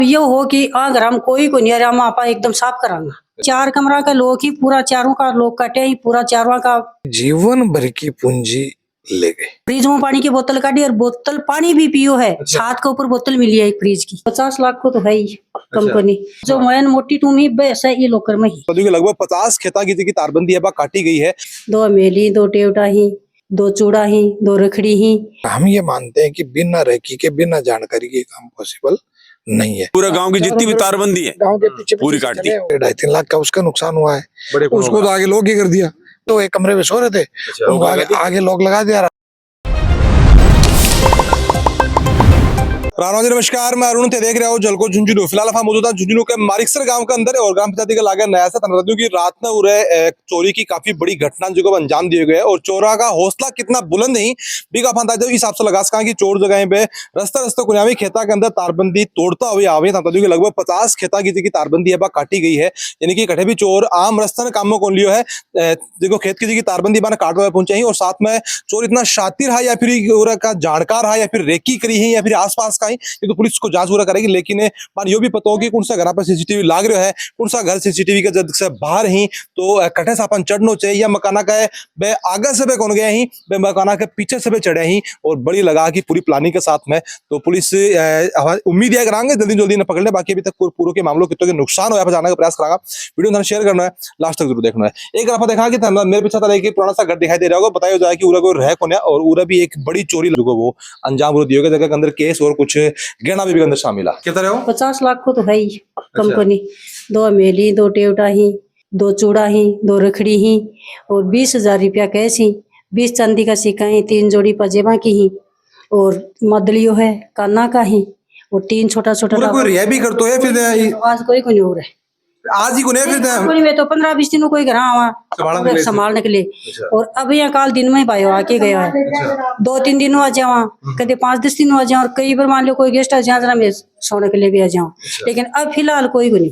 ये हो कि अगर हम कोई को नहीं हम आप एकदम साफ करांगा। 4 कमरा का लोग ही पूरा चारों का लोग कटे ही पूरा चारों का जीवन भर की पूंजी ले गए। फ्रिज में पानी की बोतल काटी और बोतल पानी भी पियो है। छात के ऊपर बोतल मिली है एक फ्रिज की 50 लाख को तो है ही कंपनी जो मैन मोटी तुम ही वैसा ये लोकर में ही लगभग 50 खेता की तारबंदी है काटी गई है। 2 मेली 2 टेवटा ही 2 चूड़ा ही 2 रखड़ी ही। हम ये मानते हैं कि बिना रेकी के बिना जानकारी के काम पॉसिबल नहीं है। पूरा गांव की जितनी भी तारबंदी है गांव के पीछे पूरी काट दी। 2.5-3 लाख का उसका नुकसान हुआ है। उसको तो आगे लोग ही कर दिया। तो एक कमरे में सो रहे थे, उनको आगे लोग लगा दिया। राणा जी नमस्कार, मैं अरुण थे देख रहा हूँ जलको झुंझुनू। फिलहाल हम मौजूद है झुंझुनू के मारिकसर गांव के अंदर और ग्राम पंचायत का लागे नया सा तनरदू की रात में उरे चोरी की काफी बड़ी घटना जो को अंजाम दिए गए और चोरा का हौसला कितना बुलंद नहीं बिगा फंदा जो इस हिसाब से लगा सका कि चोर जगह पे रस्ता कुनियावी खेता के अंदर तारबंदी तोड़ता हुए आवे तनरदू की लगभग 50 खेता की तारबंदी है काटी गई है। यानी कि कटे भी चोर आम रस्ता ने कामों को लियो है देखो खेत की तारबंदी बना काटते हुए पहुंचे ही और साथ में चोर इतना शातिर है या फिर का जानकार है या फिर रेकी करी है या फिर आसपास का ये तो पुलिस को जांच पूरा करेगी। लेकिन मान यो भी पता हो कि कौन सा घर पर सीसीटीवी लाग रहा है, कौन सा घर सीसीटीवी के जद से बाहर ही तो कटे से अपन चढ़नो चाहिए या मकाना का बे आगे से बे कौन गया ही बे मकाना के पीछे से बे चढ़े ही और बड़ी लगा की पूरी प्लानिंग के साथ में। तो पुलिस उम्मीद है करांगे जल्दी न पकड़ने। बाकी अभी तक पूरे के मामलों कितने नुकसान हो जाने का प्रयास करांगा। वीडियो शेयर करना है, लास्ट तक जरूर देखना है। एक आप देखा कि मेरे पीछे तरह की पुराना सा घर दिखाई दे रहा होगा, बताया जाए कि उरा को रह कौन है और उरा भी एक बड़ी चोरी लोगों वो अंजाम दिया जगह के अंदर केस और कुछ गहना भी अंदर शामिल है। कितना रहे हो? 50 लाख को तो है ही कंपनी। 2 मेली 2 टेवटा ही 2 चूड़ा ही 2 रखड़ी ही और 20,000 रुपया कैश ही 20 चांदी का सिक्का ही 3 जोड़ी पजेबा की ही और मदलियो है काना का ही और 3 छोटा कोई भी करतो है फिर आज कोई को नहीं हो रहा है। आज ही को नहीं फिर में तो 15-20 दिनों कोई घर आवा संभालने के लिए और अब यहाँ काल दिन में भाई आके गया है। 2-3 दिन आ जावा कभी 5-10 दिन आ जाओ और कई बार मान लो कोई गेस्ट आ जाए मैं सोने के लिए भी आ जाऊँ। लेकिन अब फिलहाल कोई को नहीं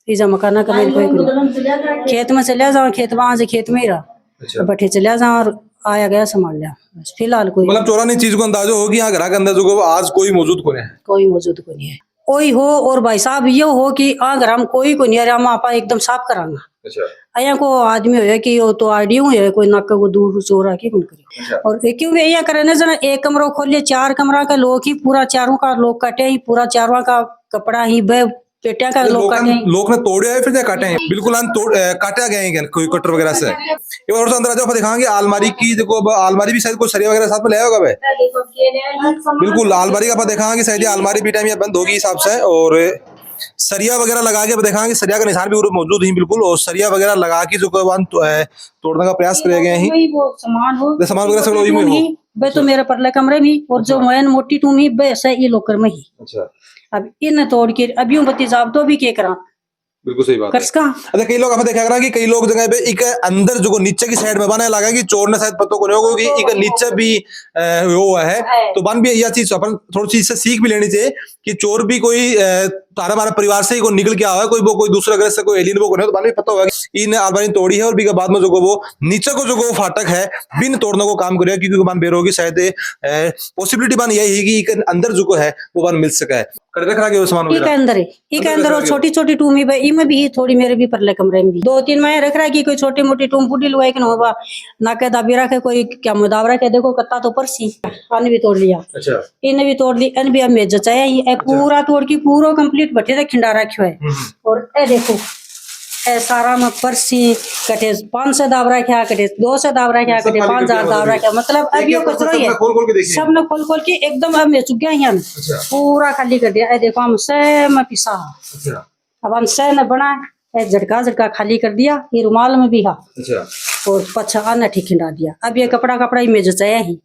पिज्जा मकाना का कोई को नहीं। खेत में चले जाओ, खेत वहां से खेत में ही रहा बैठे चले जाओ और आया गया संभाल लिया। फिलहाल कोई मतलब चोरानी चीज को अंदाजा हो कि यहाँ घर के अंदर जो आज कोई मौजूद को नहीं है, कोई मौजूद को नहीं है। कोई हो और भाई साहब ये हो कि अगर हम कोई को नहीं हम आप एकदम साफ करांगा। अया को आदमी हो कि वो तो आईडी है कोई नाका को दूर चोरा के करी और क्योंकि यहाँ करे जना एक कमरा खोलिए 4 कमरा का लोग ही पूरा चारों का लोग कटे ही पूरा चारों का कपड़ा ही पेटिया का लोग ने तोड़े है फिर काटे हैं बिल्कुल काटा गए हैं कोई कटर वगैरह से। और अंदर आ जाओ दिखाएंगे अलमारी की देखो अलमारी भी शायद कोई सरिया वगैरह साथ में ले होगा बिल्कुल अलमारी का दिखाएंगे शायद अलमारी भी टाइम बंद होगी हिसाब से और सरिया वगैरह लगा के दिखाएंगे सरिया का निशान भी मौजूद ही बिल्कुल और सरिया वगैरह लगा के जो तोड़ने का प्रयास करे गए हैं सामान वगैरह सब लोग तो मेरे परले कमरे में और जो मैन मोटी टूम ही वैसा ये लोकर में ही अब इन तोड़ के अब यूं बत्ती साहब तो भी क्या करा बिल्कुल सही बात है। अच्छा कई लोग आपने देखा करा कि कई लोग जगह पे एक अंदर जो नीचे की साइड में बना लगा कि चोर ने शायद पता को नहीं होगा कि एक नीचे भी वो है तो बन भी यह चीज अपन थोड़ी चीज से सीख भी लेनी चाहिए कि चोर भी कोई तारा मारा परिवार से ही कोई निकल के आया है कोई दूसरा घर से कोई एलियन वो नहीं तो बन भी पता होगा इन अलमारी तोड़ी है और भी बाद में जो वो नीचे को जो फाटक है बिन तोड़ने को काम करेगा क्योंकि बन बेरोगी शायद पॉसिबिलिटी बन यही है कि अंदर जो है वो बन मिल सका है अंदर और छोटी टूमी में भी थोड़ी मेरे भी परले कमरे में भी 2-3 मैं रख रहा है कि कोई छोटी मोटी टूम फूटी लुआई के होगा ना के दाबी रखे कोई क्या मुदावरा के देखो कत्ता तो परसी अन भी तोड़ लिया इन्हें भी तोड़ ली अन भी अब मेज चाहिए पूरा तोड़ के पूरा कंप्लीट बैठे थे खिंडा रखो है और ए देखो ए सारा में परसी कटे 5 से दाब रखा कटे 2 से दाब रखा कटे 5,000 दाब रखा मतलब अब ये कचरा ही है सब ने खोल के एकदम अब मैं चुक गया यहाँ पूरा खाली कर दिया। देखो हम से में पिसा अब हम से न बना झटका खाली कर दिया ये रुमाल में भी हा और पछा अन्य ठीक खिंडा दिया। अब ये कपड़ा ही मेज चाहिए ही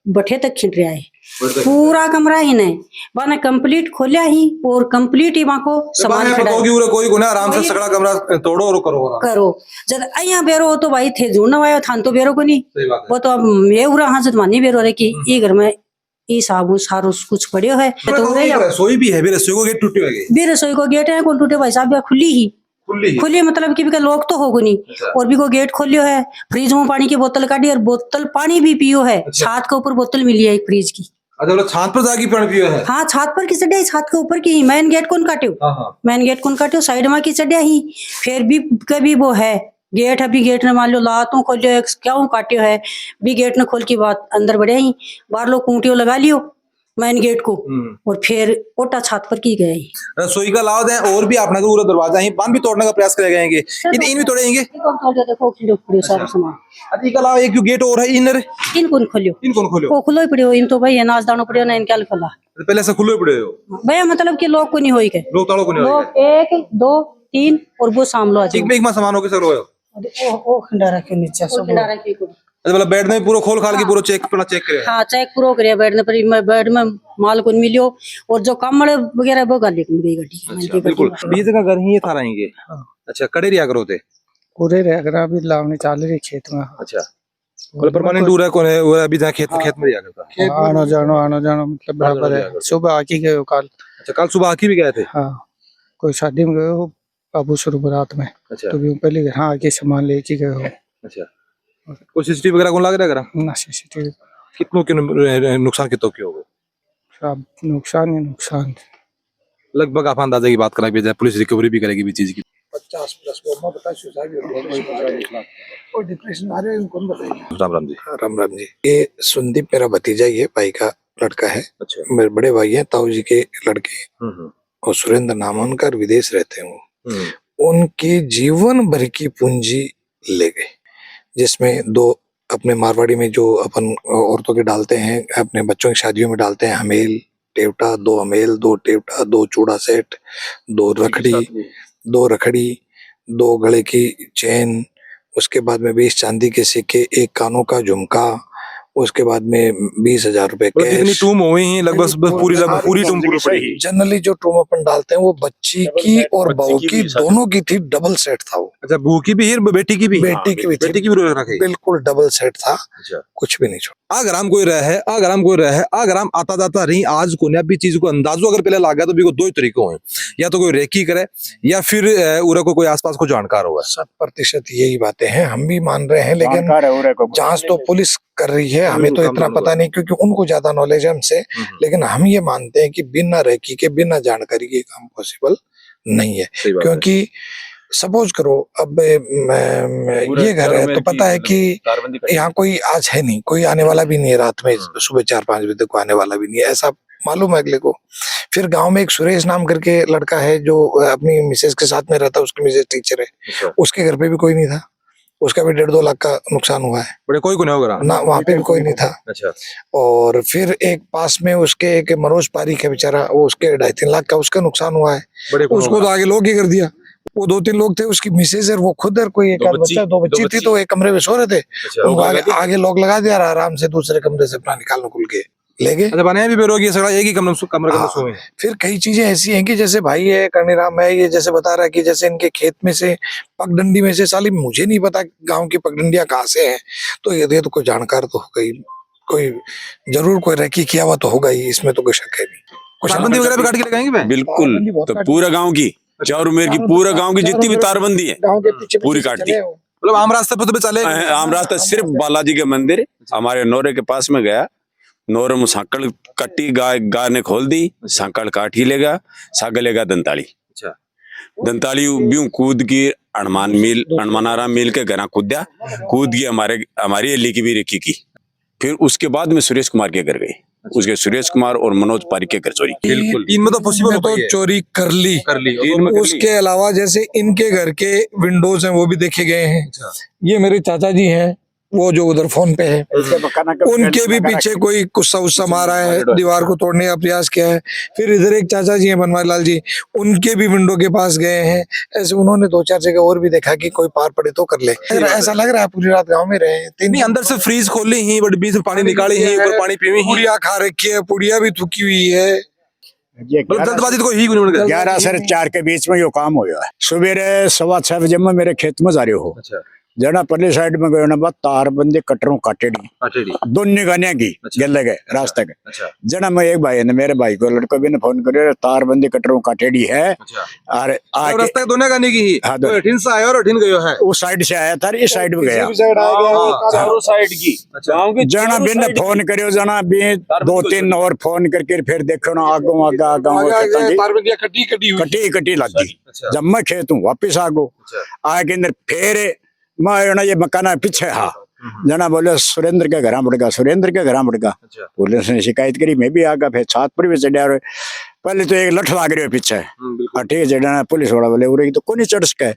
बठे तक खिंड रहा है पूरा कमरा ही नहीं बना कंप्लीट खोलिया ही और कंप्लीट ही वहां को सामान कोई गुना आराम से सगड़ा कमरा तोड़ो और करो जब अया बेरो हो तो भाई थे जुड़ना वाया थान तो बेरो को नहीं वो तो अब ये उरा हाँ से मानी बेरो रहे कि ये घर में ये साबुन सारो कुछ पड़े है तो रसोई भी है रसोई को गेट टूटे है रसोई को गेट है कौन टूटे भाई साहब खुली मतलब कि लोग तो होगो नहीं और भी को गेट खोलियो है फ्रिज में पानी की बोतल काटी और बोतल पानी भी पियो है छात के ऊपर बोतल मिली है एक फ्रिज की अच्छा मतलब छात पर जाके पानी पियो है। हाँ छत पर की चढ़िया ही, छत के ऊपर की ही, मेन गेट कौन काट्यो, हाँ हाँ मेन गेट कौन काट्यो, साइड में की चढ़िया ही। फिर भी कभी वो है गेट, अभी गेट ने मान लो लातों खोलियो, क्या काट्यो है भी, गेट ने खोल की बात अंदर बढ़िया ही, बाहर लोग कूटियो लगा लियो मेन गेट को, और फिर ओटा छत पर की गए। रसोई का लाभ है और भी अपना पूरा दरवाजा ही बंद भी तोड़ने का प्रयास करे गएंगे, इन भी तोड़ेंगे। देखो खिलो सारा सामान, अच्छा इसका अलावा एक जो गेट और है इनर, इन कौन खोलियो, इन कौन खोलो, वो खुलो ही पड़ियो, इन तो भाई अनाज दानो पड़ियो ना, इनके खोला पहले से खुले पड़े हो भैया, मतलब कि लोग को नहीं होई के, लोग तालों को नहीं होएगा। लोग एक दो तीन और वो सामलो आ एक में एक में सामान होके सर होयो। ओ खंडा रखे नीचे सब खंडा रखे को, अच्छा मतलब बेड में पूरा खोल खाल के पूरा चेक अपना चेक करे। हाँ चेक पूरा करिया बेड ने, पर बेड में माल को मिलियो, और जो कमरे वगैरह वो गाली को गई गड्डी। बिल्कुल 20 का घर ही ये था रहेंगे। अच्छा कड़े रिया करो थे पूरे रह अभी लावनी चाल रही खेत में। अच्छा मतलब परमानेंट दूर है कौन है वो अभी जहाँ खेत में रिया करता। आनो जानो मतलब बराबर है। सुबह आके गए हो कल। अच्छा कल सुबह आके भी गए थे। हाँ कोई शादी में गए हो बाबू शुरू रात में। अच्छा तो भी पहले हाँ आके सामान लेके गए हो। अच्छा कोई सीसीटीवी वगैरह कौन लग रहा है ना सीसीटीवी कितनों के नुकसान कितनों के हो गए? सब नुकसान ही नुकसान। लगभग आप अंदाजा की बात करें जाए पुलिस रिकवरी भी करेगी भी चीज की 50 प्लस वो बता सुसाइड और डिप्रेशन आ रहे हैं कौन बताएगा। राम राम जी। राम राम जी। ये संदीप मेरा भतीजा ही है, भाई का लड़का है। अच्छा मेरे बड़े भाई हैं ताऊ जी के लड़के और सुरेंद्र नाम है उनका, विदेश रहते हैं वो। उनकी जीवन भर की पूंजी ले गए, जिसमें 2 अपने मारवाड़ी में जो अपन औरतों के डालते हैं अपने बच्चों की शादियों में डालते हैं, हमेल टेवटा, 2 हमेल 2 टेवटा 2 चूड़ा सेट 2 रखड़ी 2 गले की चेन, उसके बाद में 20 चांदी के सिक्के, 1 कानों का झुमका, उसके बाद में 20,000 रुपए जितनी टूम हुई हैं लगभग पूरी टूम पूरी पड़ी। जनरली जो टूम अपन डालते हैं वो बच्ची की और बहू की दोनों की थी, डबल सेट था वो। अच्छा बहू की भी है बेटी की भी बेटी की भी रखी बिल्कुल डबल सेट था। अच्छा कुछ भी नहीं छोड़ा। अगर हम कोई रहे अगर हम आता जाता रही आज को भी चीज को अंदाजो अगर पहले लागा तो भी 2 ही तरीकों हैं, या तो कोई रेकी करे या फिर उरा को कोई आसपास को जानकार हुआ। 100% यही बातें हैं, हम भी मान रहे हैं, लेकिन जांच तो पुलिस कर रही है, हमें तो इतना पता नहीं क्योंकि उनको ज्यादा नॉलेज है हमसे। लेकिन हम ये मानते हैं कि बिना रेकी के बिना जानकारी के काम पॉसिबल नहीं है, क्योंकि सपोज करो अब ये घर है तो पता है कि यहाँ कोई आज है नहीं, कोई आने वाला भी नहीं है, रात में सुबह 4-5 बजे तक आने वाला भी नहीं है, ऐसा मालूम है अगले को। फिर गांव में एक सुरेश नाम करके लड़का है जो अपनी मिसेज के साथ में रहता है, उसकी मिसेज टीचर है, उसके घर पे भी कोई नहीं था, उसका भी 1.5-2 लाख का नुकसान हुआ है। बड़े कोई को नहीं होगा ना, वहाँ पे भी कोई नहीं था। अच्छा और फिर एक पास में उसके एक मनोज पारिक है बेचारा, वो उसके 2.5-3 लाख का उसका नुकसान हुआ है। उसको तो आगे लोग ही कर दिया, वो 2-3 लोग थे, उसकी मिसेज है, वो खुद है, कोई एक बच्चा 2 बच्ची थी, तो एक कमरे में सो रहे थे, उनको आगे लोग लगा दिया, आराम से दूसरे कमरे से अपना निकाल खुल के ले गए। अच्छा बनाया भी बेरोगी सड़ा एक ही कमरे में सोए। फिर कई चीजें ऐसी हैं कि जैसे भाई है कर्णीराम है, ये जैसे बता रहा है कि जैसे इनके खेत में से पगडंडी में से, साली मुझे नहीं पता गांव की पगडंडियां कहाँ से हैं, तो ये तो कोई जानकार तो होगा ही, कोई जरूर कोई रेकी किया हुआ तो होगा ही, इसमें तो कोई शक है नहीं। तारबंदी वगैरह भी काट के लगाएंगे बिल्कुल, तो पूरा गांव की चार उमेर की पूरा गांव की जितनी भी तारबंदी है पूरी काट दी। मतलब आम रास्ते पर तो चले, आम रास्ता सिर्फ बालाजी के मंदिर हमारे नौरे के पास में गया, नौरे में सांकड़ कट्टी, गाय ने खोल दी, सांकड़ काट ही लेगा, सागलेगा दंताली। अच्छा दंताली ब्यूं कूद की अणमनारा मिल के घरा कूदा, कूद की हमारी अली की भी रेकी की। फिर उसके बाद में सुरेश कुमार के घर गए, उसके सुरेश कुमार और मनोज पारिक के घर चोरी। बिल्कुल 3 में तो पॉसिबल तो चोरी कर ली। उसके अलावा जैसे इनके घर के विंडोज हैं वो भी देखे गए हैं। ये मेरे चाचा जी हैं, वो जो उधर फोन पे है, उनके भी पीछे कोई गुस्सा उस्सा मारा है, दीवार को तोड़ने का प्रयास किया है। फिर इधर एक चाचा जी हैं बनवारी लाल जी, उनके भी विंडो के पास गए हैं। ऐसे उन्होंने 2-4 जगह और भी देखा कि कोई पार पड़े तो कर ले। ऐसा लग रहा है पूरी रात गाँव में रहे। 3 अंदर से फ्रीज खोली ही, बट बीच में पानी निकाली ही, ऊपर पानी पीवी ही, पुड़िया खा रखी है, पुड़िया भी थुकी हुई है। जल्दबाजी तो ही 11 से 4 के बीच में यो काम हो है। सुबह 6:15 बजे में मेरे खेत में जा रहे हो। अच्छा जना पल्ली साइड में गयो ना बात तार बंदी कटरों काटेड़ी काटेड़ी दोनों गाने की गले गए रास्ते के अच्छा जना मैं एक भाई ने मेरे भाई को लड़को भी ने फोन करियो तार बंदी कटरों काटेड़ी है अच्छा और तो आके रास्ता दोनों गाने की ही हाँ, तो अठीन से आया और अठीन गयो है उस साइड से आया था इस साइड में गया चारों साइड की गांव की जना चारों भी ने साइड की। फोन करियो जना भी दो तीन और फोन करके फिर देखो ना आगो आगा तारबंदियां कटी कटी हुई कटी कटी लग गई अच्छा जब मैं खेत हूँ वापिस आ गो अच्छा आके अंदर फिर मैं ना ये मकाना पीछे हा जना बोले सुरेंद्र के घर मुड़गा सुरेंद्र के घर मुड़गा अच्छा पुलिस ने शिकायत करी मैं भी आ गया फिर छात पर भी चढ़ा रहे पहले तो एक लठ लाग रही है पीछे बिल्कुल हाँ ठीक है चढ़ाना पुलिस वाला बोले उरे तो कोनी चढ़ सके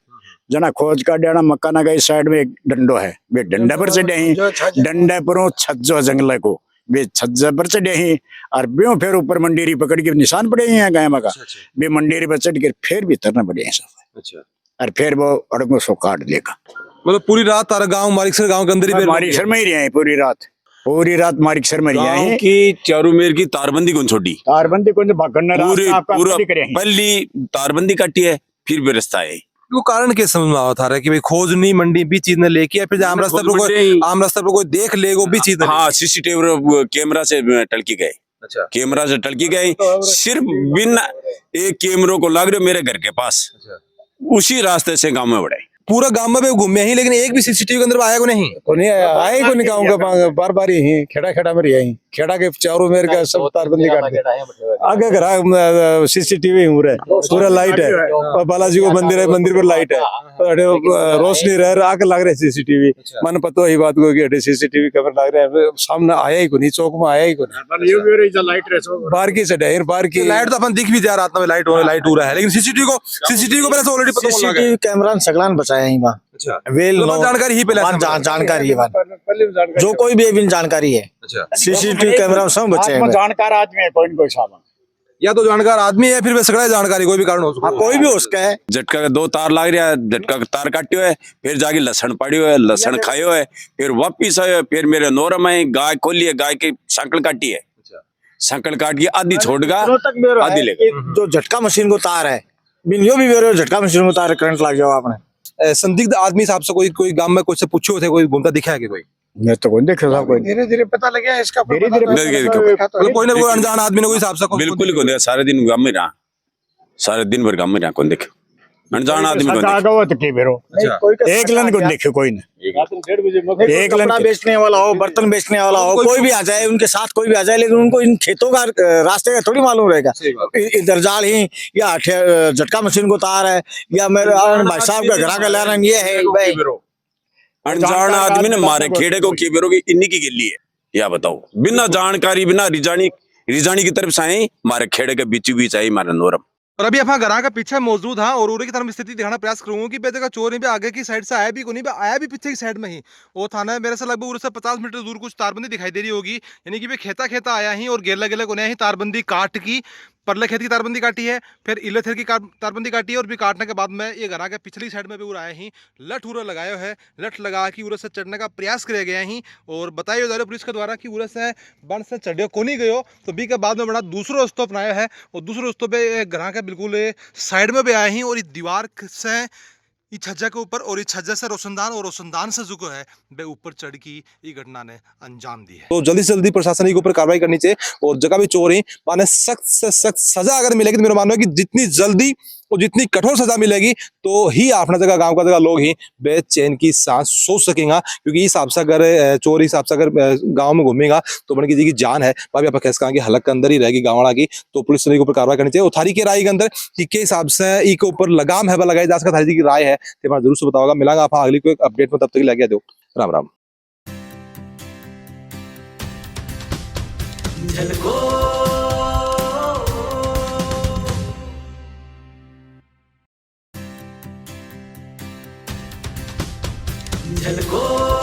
जना खोज का डाना मकाना का इस साइड में एक डंडो है वे डंडे पर चढ़े ही डंडे पर छज्जो जंगल को वे छज्जे पर चढ़े ही और ब्यों फिर ऊपर मंडेरी पकड़ के निशान पड़े हैं गाय मका वे मंडेरी पर चढ़ के फिर भी तरना पड़े हैं सब अच्छा और फिर वो अड़को सो काट देगा मतलब पूरी रात तारा गांव मारिकसर गांव के अंदर ही मारिकसर में ही रहे हैं पूरी रात मारिकसर में रहे गांव हैं की चारूमेर की तारबंदी कौन छोड़ी तारबंदी को भागना पूरे पूरा करे पहली तारबंदी काटी है फिर भी रास्ता है वो कारण क्या समझ में आता है कि भाई खोज नहीं मंडी भी चीज ने लेके या फिर आम रास्ते पर कोई देख ले वो भी चीज ने हाँ सीसीटीवी कैमरा से टलकी गए अच्छा कैमरा से टलकी गई सिर्फ बिना एक कैमरों को लग रहे मेरे घर के पास उसी रास्ते से गांव में बढ़े पूरा गांव में घूमे ही लेकिन एक भी सीसीटीवी के अंदर आया को नहीं आए को नहीं गाँव बार बार ही खेड़ा खेड़ा में रही खेड़ा के चारों मेर का सब तारबंदी काट के आगे घर सीसीटीवी हूँ पूरा लाइट है और बालाजी को मंदिर है मंदिर पर लाइट है रोशनी रह आग लग रहे सीसीटीवी मन पता ही बात को कि सीसीटीवी कैमरा लग रहा है सामने आया ही को नहीं चौक में आया ही को नहीं बाहर की से बाहर की लाइट तो अपन दिख भी जा रात में लाइट हो रहा है लेकिन सीसीटीवी को पहले से ऑलरेडी पता लग गया सीसीटीवी कैमरा सगलान बचाया ही वहाँ अच्छा वेल तो जानकारी ही पहले जानकारी है जो कोई भी अभी जानकारी है अच्छा सीसीटीवी कैमरा सब बचे हैं जानकार आदमी है कोई सामान या तो जानकार आदमी है फिर वे सगड़ा जानकारी कोई भी कारण हो सकता है कोई भी उसका है झटका का 2 तार लग रहा है झटका का तार काटियो है फिर जाके लहसुन पड़ियो है लहसुन खायो है फिर वापिस आयो फिर मेरे नोरम में गाय खोली है गाय की संकल काटी है संकल काट के आधी छोड़गा आधी लेगा जो झटका मशीन को तार है बिनियो भी मेरे झटका मशीन को तार करंट लग जाओ आपने संदिग्ध आदमी साहब से कोई गांव में कुछ से पूछो थे कोई घूमता दिखा है कि कोई मैं तो कोई देखे साहब कोई धीरे धीरे पता लग गया इसका धीरे धीरे मतलब कोई ना कोई अनजान आदमी ने कोई हिसाब से बिल्कुल ही को देखा सारे दिन गांव में रहा सारे दिन भर गांव में रहा कौन देखे अनजान आदमी को एक लन को देखे कोई नहीं एक कपड़ा बेचने वाला हो बर्तन बेचने वाला हो कोई भी आ जाए उनके साथ कोई भी आ जाए लेकिन उनको इन खेतों का रास्ते का थोड़ी मालूम रहेगा इधर जाल ही या झटका मशीन को तार है या मेरे भाई साहब का घर का लाना ये है अनजान आदमी ने मारे खेड़े को केबेरो की इन्हीं की गिल्ली है या बताओ बिना जानकारी बिना रिजानी की तरफ से आए मारे खेड़े के बीच आई मारे नोरम और अभी अपना घर का पीछे मौजूद हाँ और उरे की तरफ स्थिति दिखाना प्रयास करूंगा कि बेटे का चोर नहीं भी आगे की साइड से आया भी को नहीं आया भी पीछे की साइड में ही वो थाना है मेरे से लगभग उरे से 50 मीटर दूर कुछ तारबंदी दिखाई दे रही होगी यानी कि वे खेता आया ही और गेला गेला को ही तारबंदी काट की परले खेत की तारबंदी काटी है फिर इले खेत की तारबंदी काटी है और भी काटने के बाद में ये घर के पिछली साइड में भी उरा आए ही लठ उरा लगाया है लठ लगा के उरे से चढ़ने का प्रयास करे गया ही और बताया जा रहा पुलिस के द्वारा कि उरे से बन से चढ़ियो को नहीं गयो तो बी के बाद में बड़ा दूसरा रस्तो अपनाया है और दूसरे रस्तों पे घर के बिल्कुल साइड में भी आए ही और इस दीवार से इस छज्जा के ऊपर और इस छज्जा से रोशनदान से जो है वे ऊपर चढ़ की ये घटना ने अंजाम दी है तो जल्दी से जल्दी प्रशासन के ऊपर कार्रवाई करनी चाहिए और जगह भी चोर ही माने सख्त से सख्त सजा अगर मिलेगी तो मेरा मानना है कि जितनी जल्दी और जितनी कठोर सजा मिलेगी तो ही अपना जगह गांव का जगह लोग ही बेचैन की सांस सोच सकेगा क्योंकि इस हिसाब से अगर चोर इस हिसाब से अगर गांव में घूमेगा तो बन की जान है भाभी आप कैसे कहा हलक के अंदर ही रहेगी गाँवड़ा की तो पुलिस के ऊपर कार्रवाई करनी चाहिए और थारी के राय के अंदर कि के हिसाब से ई के ऊपर लगाम है लगाई जा सकता थारी की राय है तो जरूर से बताओगा मिलांगा आप अगली को अपडेट में तब तक लगे दो राम राम झलको